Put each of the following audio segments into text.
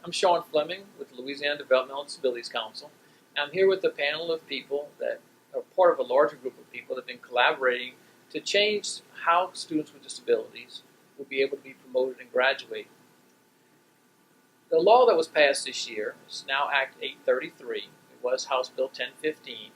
I'm Shawn Fleming with the Louisiana Developmental Disabilities Council. I'm here with a panel of people that are part of a larger group of people that have been collaborating to change how students with disabilities will be able to be promoted and graduate. The law that was passed this year is now Act 833. It was House Bill 1015.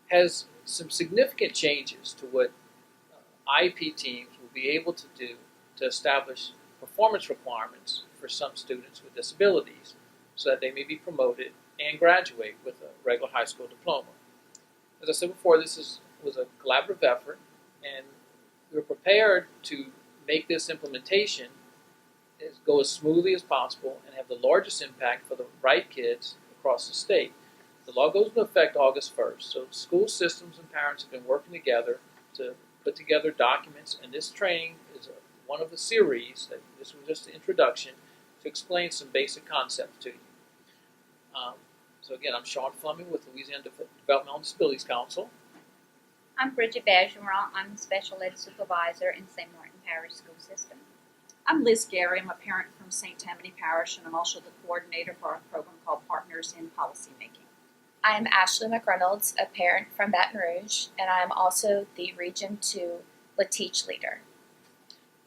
Has some significant changes to what IEP teams will be able to do to establish performance requirements for some students with disabilities so that they may be promoted and graduate with a regular high school diploma. As I said before, this was a collaborative effort, and we're prepared to make this implementation go as smoothly as possible and have the largest impact for the right kids across the state. The law goes into effect August 1st, so school systems and parents have been working together to put together documents, and this training is one of the series. This was just an introduction to explain some basic concepts to you. So again, I'm Shawn Fleming with Louisiana Developmental Disabilities Council. I'm Bridget Bergeron. I'm the Special Ed Supervisor in St. Martin Parish School System. I'm Liz Gary. I'm a parent from St. Tammany Parish, and I'm also the coordinator for a program called Partners in Policymaking. I am Ashley McRenolds, a parent from Baton Rouge, and I am also the Region 2 LaTeach leader.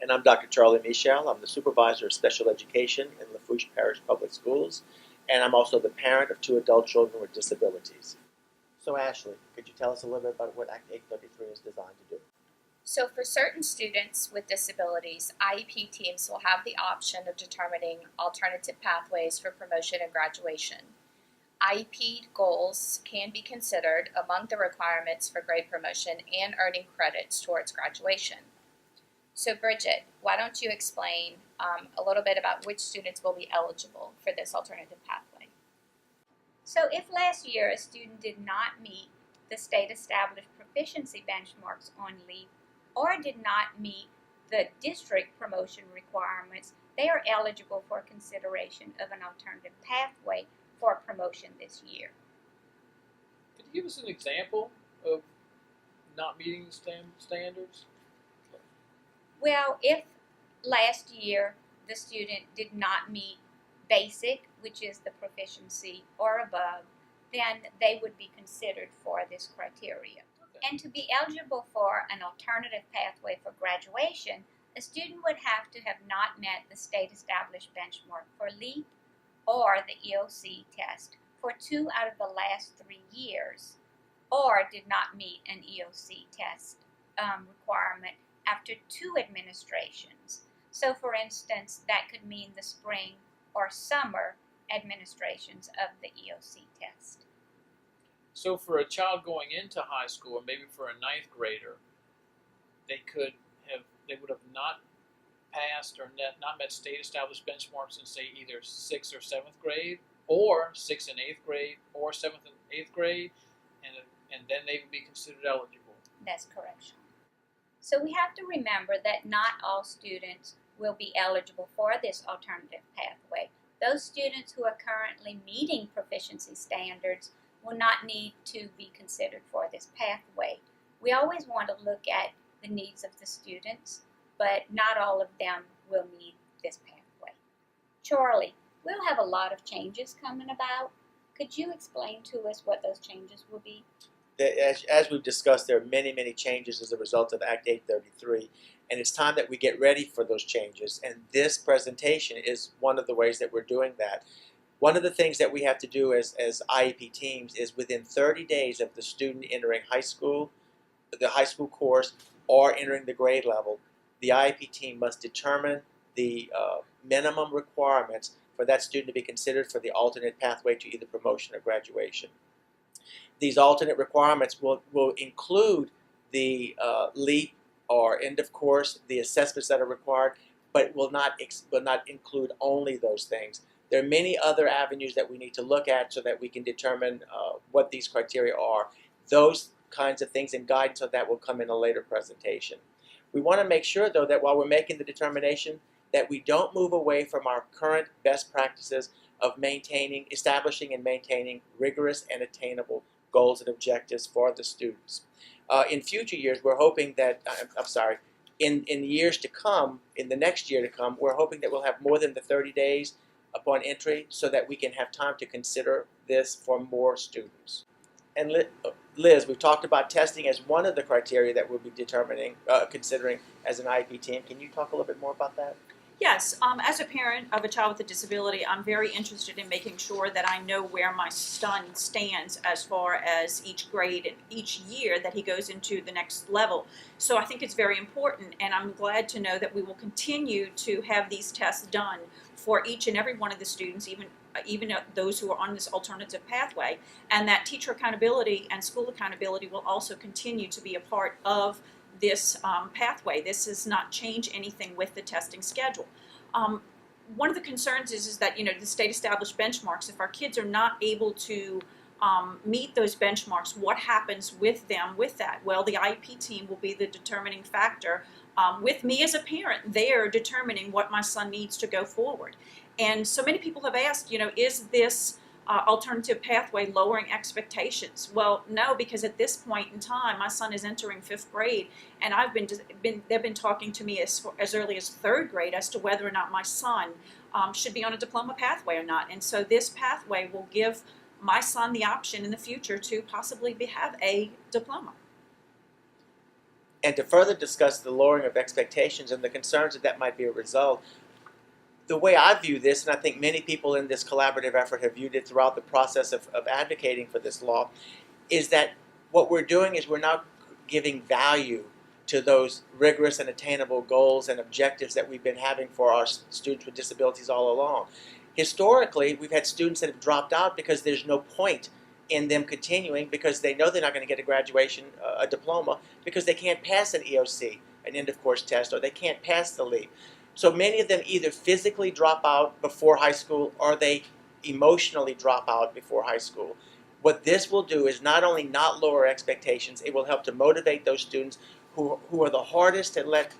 And I'm Dr. Charlie Michel. I'm the Supervisor of Special Education in Rouge Parish Public Schools, and I'm also the parent of 2 adult children with disabilities. So Ashley, could you tell us a little bit about what Act 833 is designed to do? So for certain students with disabilities, IEP teams will have the option of determining alternative pathways for promotion and graduation. IEP goals can be considered among the requirements for grade promotion and earning credits towards graduation. So Bridget, why don't you explain a little bit about which students will be eligible for this alternative pathway? So if last year a student did not meet the state-established proficiency benchmarks on LEAP or did not meet the district promotion requirements, they are eligible for consideration of an alternative pathway for promotion this year. Could you give us an example of not meeting the standards? Well, if last year the student did not meet basic, which is the proficiency or above, then they would be considered for this criteria. Okay. And to be eligible for an alternative pathway for graduation, a student would have to have not met the state-established benchmark for LEAP or the EOC test for 2 out of the last 3 years, or did not meet an EOC test requirement after 2 administrations. So for instance, that could mean the spring or summer administrations of the EOC test. So for a child going into high school, or maybe for a 9th grader, they would have not passed or not met state-established benchmarks in, say, either 6th or 7th grade, or 6th and 8th grade, or 7th and 8th grade, and then they would be considered eligible. That's correct, Shawn. So we have to remember that not all students will be eligible for this alternative pathway. Those students who are currently meeting proficiency standards will not need to be considered for this pathway. We always want to look at the needs of the students, but not all of them will need this pathway. Charlie, we'll have a lot of changes coming about. Could you explain to us what those changes will be? As we've discussed, there are many, many changes as a result of Act 833, and it's time that we get ready for those changes, and this presentation is one of the ways that we're doing that. One of the things that we have to do as IEP teams is within 30 days of the student entering high school, the high school course, or entering the grade level, the IEP team must determine the minimum requirements for that student to be considered for the alternate pathway to either promotion or graduation. These alternate requirements will include the LEAP or end of course, the assessments that are required, but will not include only those things. There are many other avenues that we need to look at so that we can determine what these criteria are. Those kinds of things and guidance on that will come in a later presentation. We want to make sure, though, that while we're making the determination, that we don't move away from our current best practices of establishing and maintaining rigorous and attainable goals and objectives for the students. In future years, we're hoping that, in years to come, in the next year to come, we're hoping that we'll have more than the 30 days, upon entry so that we can have time to consider this for more students. And Liz, we've talked about testing as one of the criteria that we'll be considering as an IEP team. Can you talk a little bit more about that? Yes, as a parent of a child with a disability, I'm very interested in making sure that I know where my son stands as far as each grade and each year that he goes into the next level. So I think it's very important, and I'm glad to know that we will continue to have these tests done for each and every one of the students, even those who are on this alternative pathway, and that teacher accountability and school accountability will also continue to be a part of this pathway. This does not change anything with the testing schedule. One of the concerns is that, you know, the state established benchmarks. If our kids are not able to meet those benchmarks, what happens with them with that? Well, the IEP team will be the determining factor. With me as a parent, they're determining what my son needs to go forward. And so many people have asked, you know, is this alternative pathway lowering expectations? Well, no, because at this point in time, my son is entering 5th grade, and they've been talking to me as early as 3rd grade as to whether or not my son should be on a diploma pathway or not. And so this pathway will give my son the option in the future to possibly have a diploma. And to further discuss the lowering of expectations and the concerns that might be a result, the way I view this, and I think many people in this collaborative effort have viewed it throughout the process of advocating for this law, is that what we're doing is we're now giving value to those rigorous and attainable goals and objectives that we've been having for our students with disabilities all along. Historically, we've had students that have dropped out because there's no point in them continuing, because they know they're not going to get a graduation, a diploma, because they can't pass an EOC, an end of course test, or they can't pass the LEAP. So many of them either physically drop out before high school or they emotionally drop out before high school. What this will do is not only not lower expectations, it will help to motivate those students who are the hardest to let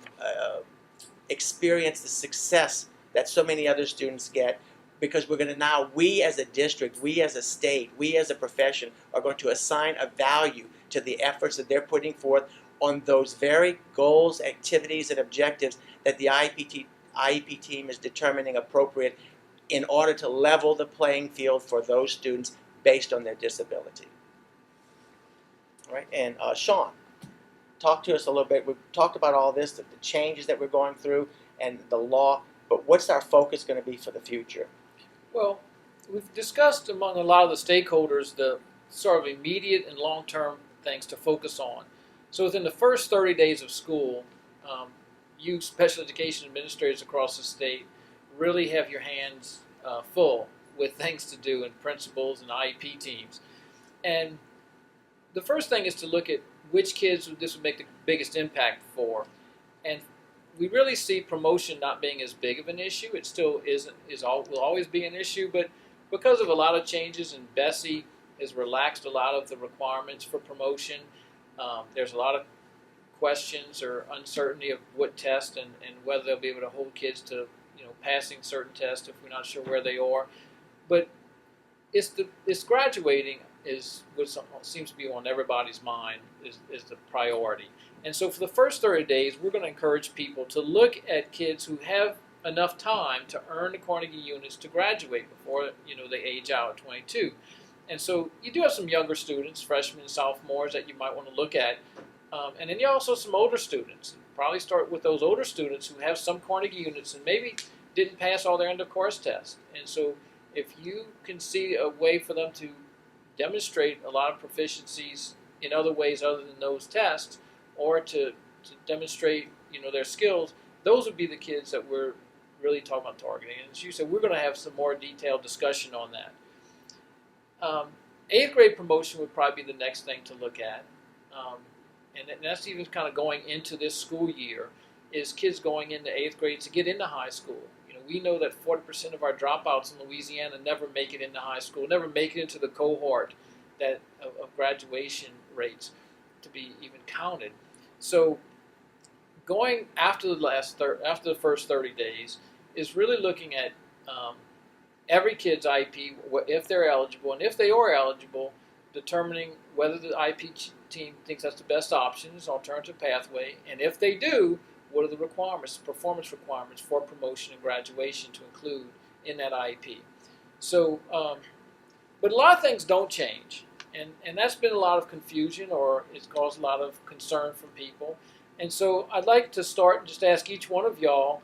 experience the success that so many other students get, because we're going to now, we as a district, we as a state, we as a profession are going to assign a value to the efforts that they're putting forth on those very goals, activities, and objectives that the IEP team is determining appropriate in order to level the playing field for those students based on their disability. All right, and Shawn, talk to us a little bit. We've talked about all this, the changes that we're going through and the law, but what's our focus going to be for the future? Well, we've discussed among a lot of the stakeholders the sort of immediate and long-term things to focus on. So within the first 30 days of school, you special education administrators across the state really have your hands full with things to do, and principals and IEP teams. And the first thing is to look at which kids this would make the biggest impact for. And we really see promotion not being as big of an issue. It still will always be an issue, but because of a lot of changes, and Bessie has relaxed a lot of the requirements for promotion, there's a lot of questions or uncertainty of what test and whether they'll be able to hold kids to, you know, passing certain tests if we're not sure where they are. But it's graduating is what seems to be on everybody's mind is the priority. And so for the first 30 days, we're going to encourage people to look at kids who have enough time to earn the Carnegie units to graduate before, you know, they age out at 22. And so you do have some younger students, freshmen and sophomores, that you might want to look at. And then you also some older students. Probably start with those older students who have some Carnegie units and maybe didn't pass all their end of course tests. And so if you can see a way for them to demonstrate a lot of proficiencies in other ways other than those tests, or to demonstrate, you know, their skills, those would be the kids that we're really talking about targeting. And as you said, we're going to have some more detailed discussion on that. 8th grade promotion would probably be the next thing to look at. And that's even kind of going into this school year, is kids going into 8th grade to get into high school. You know, we know that 40% of our dropouts in Louisiana never make it into high school, never make it into the cohort that of graduation rates to be even counted. So going after the first 30 days is really looking at every kid's IEP, if they're eligible, and if they are eligible, determining whether the IEP team thinks that's the best option, is alternative pathway, and if they do, what are the requirements, performance requirements for promotion and graduation to include in that IEP. So, but a lot of things don't change, and that's been a lot of confusion, or it's caused a lot of concern from people. And so I'd like to start and just ask each one of y'all,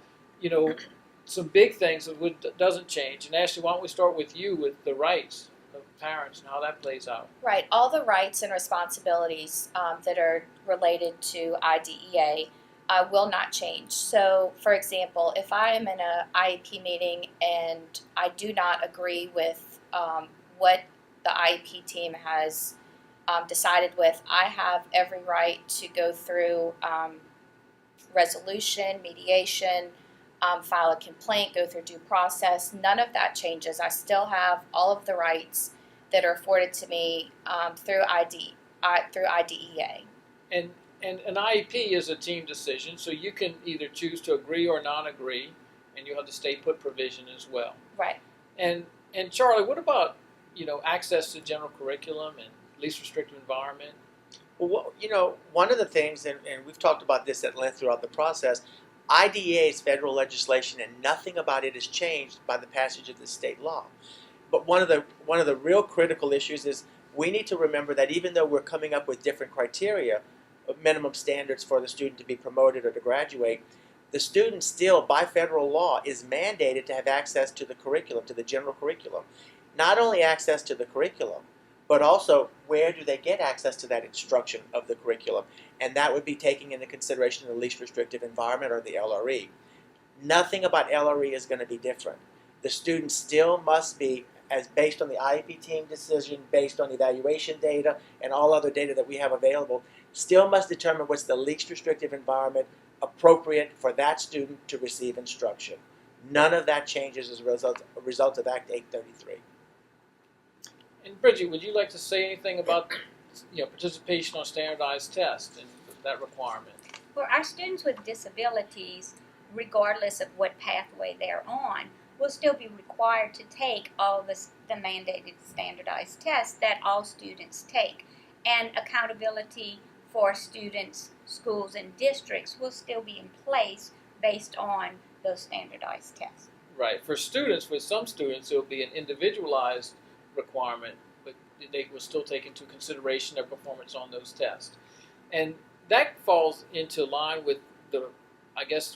some big things that doesn't change. And Ashley, why don't we start with you with the rights of parents and how that plays out? Right. All the rights and responsibilities that are related to IDEA will not change. So, for example, if I am in an IEP meeting and I do not agree with what the IEP team has decided with, I have every right to go through resolution, mediation, file a complaint, go through due process. None of that changes. I still have all of the rights that are afforded to me through IDEA. And an IEP is a team decision, so you can either choose to agree or non-agree, and you have the stay put provision as well. Right. And Charlie, what about access to general curriculum and least restrictive environment? Well, one of the things, and we've talked about this at length throughout the process, IDEA is federal legislation, and nothing about it is changed by the passage of this state law. But one of the real critical issues is we need to remember that even though we're coming up with different criteria, minimum standards for the student to be promoted or to graduate, the student still, by federal law, is mandated to have access to the curriculum, to the general curriculum. Not only access to the curriculum, but also where do they get access to that instruction of the curriculum? And that would be taking into consideration the least restrictive environment, or the LRE. Nothing about LRE is going to be different. The student still must be, as based on the IEP team decision, based on evaluation data, and all other data that we have available, still must determine what's the least restrictive environment appropriate for that student to receive instruction. None of that changes as a result of Act 833. And Bridget, would you like to say anything about participation on standardized tests and that requirement? For our students with disabilities, regardless of what pathway they're on, will still be required to take all the mandated standardized tests that all students take. And accountability for students, schools, and districts will still be in place based on those standardized tests. Right. For students, with some students, it will be an individualized requirement, but they will still take into consideration their performance on those tests. And that falls into line with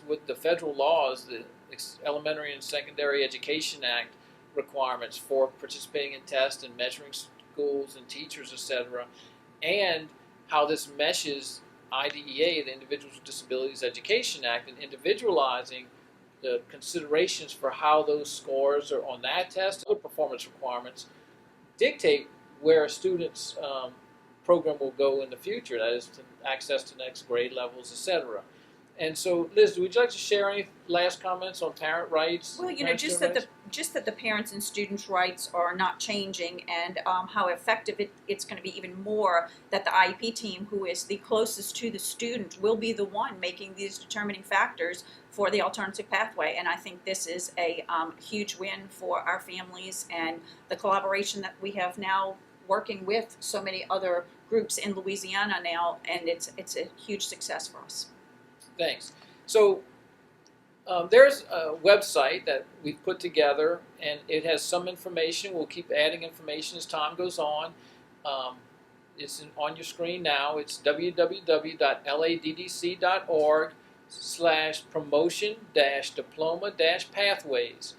with the federal laws, the Elementary and Secondary Education Act requirements for participating in tests and measuring schools and teachers, etc., and how this meshes IDEA, the Individuals with Disabilities Education Act, and individualizing the considerations for how those scores are on that test, other performance requirements, dictate where a student's program will go in the future, that is, to access to next grade levels, etc. And so, Liz, would you like to share any last comments on parent rights? Well, just that the parents and students' rights are not changing, and how effective it's going to be even more that the IEP team, who is the closest to the student, will be the one making these determining factors for the alternative pathway. And I think this is a huge win for our families and the collaboration that we have now working with so many other groups in Louisiana now, and it's a huge success for us. Thanks. So there's a website that we've put together, and it has some information. We'll keep adding information as time goes on. It's on your screen now. It's www.laddc.org/promotion-diploma-pathways.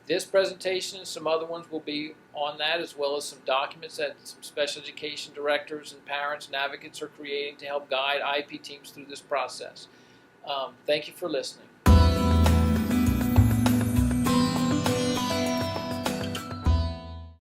This presentation and some other ones will be on that, as well as some documents that some special education directors and parents and advocates are creating to help guide IEP teams through this process. Thank you for listening.